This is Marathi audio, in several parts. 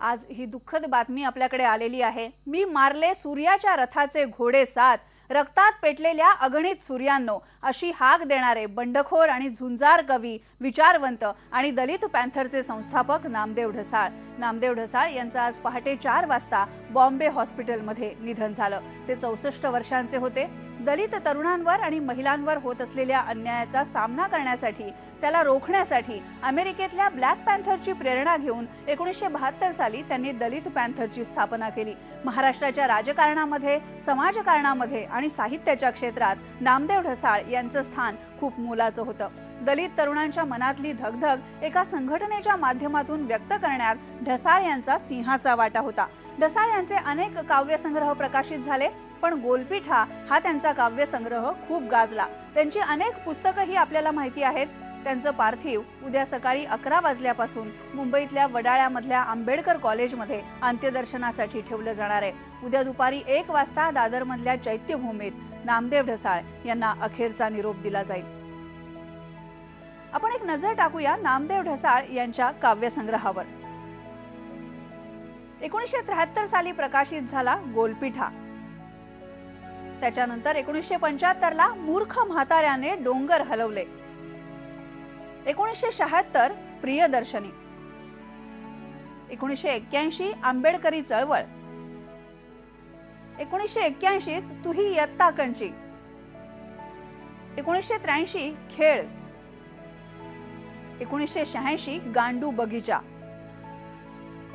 आज ही दुःखद बातमी आपल्याकडे आलेली आहे। मी मारले सूर्याच्या रथाचे घोडे सात, रक्तात पेटलेल्या अगणित सूर्यांनो अशी हाक देणारे बंडखोर आणि झुंजार कवी, विचारवंत आणि दलित पॅन्थरचे संस्थापक नामदेव ढसाळ। नामदेव ढसाळ यांचं आज पहाटे 4 वाजता बॉम्बे हॉस्पिटलमध्ये निधन झालं। ते 64 वर्षांचे होते। दलित तरुणांवर आणि महिलांवर होत असलेल्या अन्यायाचा सामना करण्यासाठी, त्याला रोखण्यासाठी अमेरिकेतल्या ब्लॅक पॅन्थरची प्रेरणा घेऊन 1972 साली त्यांनी दलित पॅन्थरची स्थापना केली। महाराष्ट्राच्या राजकारणामध्ये, समाजकारणामध्ये आणि साहित्याच्या क्षेत्रात नामदेव ढसाळ यांचं स्थान खूप मोलाचं होतं। दलित तरुणांच्या मनातली धगधग एका संघटनेच्या माध्यमातून व्यक्त करण्यात ढसाळ यांचा सिंहाचा वाटा होता। ढसाळ यांचे अनेक काव्यसंग्रह प्रकाशित झाले, पण गोलपीठा हा त्यांचा काव्यसंग्रह खूप गाजला। त्यांची अनेक पुस्तकंही आपल्याला माहिती आहेत। त्यांचं पार्थिव उद्या सकाळी 11 वाजल्यापासून मुंबईतल्या वडाळ्यामधल्या आंबेडकर कॉलेजमध्ये अंत्यदर्शनासाठी ठेवलं जाणार आहे। उद्या दुपारी 1 वाजता दादरमधल्या चैत्यभूमीत नामदेव ढसाळ यांना अखेरचा निरोप दिला जाईल। आपण एक नजर टाकूया नामदेव ढसाळ यांच्या काव्यसंग्रहावर। 1973 साली प्रकाशित झाला गोलपीठा। त्याच्यानंतर 1975 ला मूर्ख म्हाताऱ्याने डोंगर हलवले। 1976 प्रियदर्शनी। 1981 आंबेडकरी चळवळ। 1981 तुही इयत्ता कंची। 1983 खेळ। 1986 गांडू बगीचा।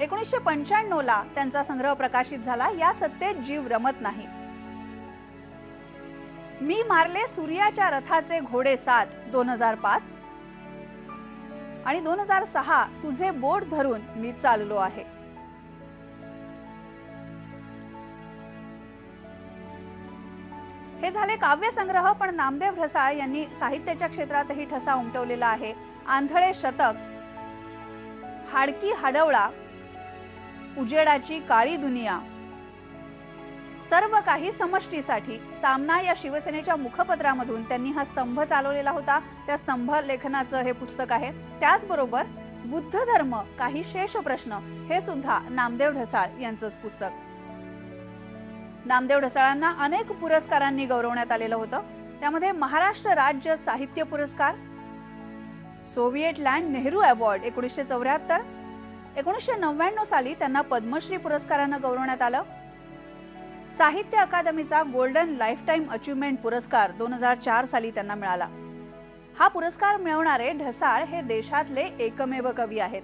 1995 ला त्यांचा संग्रह प्रकाशित झाला या सत्तेत जीव रमत नाही। मी मारले सूर्याच्या रथाचे घोडे सात 2005 आणि 2006 तुझे बोट धरून मी चाललो आहे। हे झाले काव्यसंग्रह, पण नामदेव ढसाळ यांनी साहित्याच्या क्षेत्रातही ठसा उमटवलेला आहे। आंधळे शतक, हाडकी हाडवळा, उजेडाची काळी दुनिया, सर्व काही समष्टीसाठी, सामना या शिवसेनेच्या मुखपत्रामधून त्यांनी हा स्तंभ चालवलेला होता। त्या स्तंभ लेखनाचं हे पुस्तक आहे। त्याचबरोबर बुद्ध धर्म काही शेष प्रश्न हे सुद्धा नामदेव ढसाळ यांचंच पुस्तक। नामदेव ढसाळांना अनेक पुरस्कारांनी गौरवण्यात आलेलं होतं। त्यामध्ये महाराष्ट्र राज्य साहित्य पुरस्कार, सोव्हिएट लँड नेहरू अवॉर्ड 1974, 1999 साली त्यांना पद्मश्री पुरस्कारानं गौरवण्यात आलं। साहित्य अकादमीचा गोल्डन लाईफटाईम अचीवमेंट पुरस्कार 2004 साली त्यांना मिळाला। हा पुरस्कार मिळवणारे ढसाळ हे देशातले एकमेव कवी आहेत।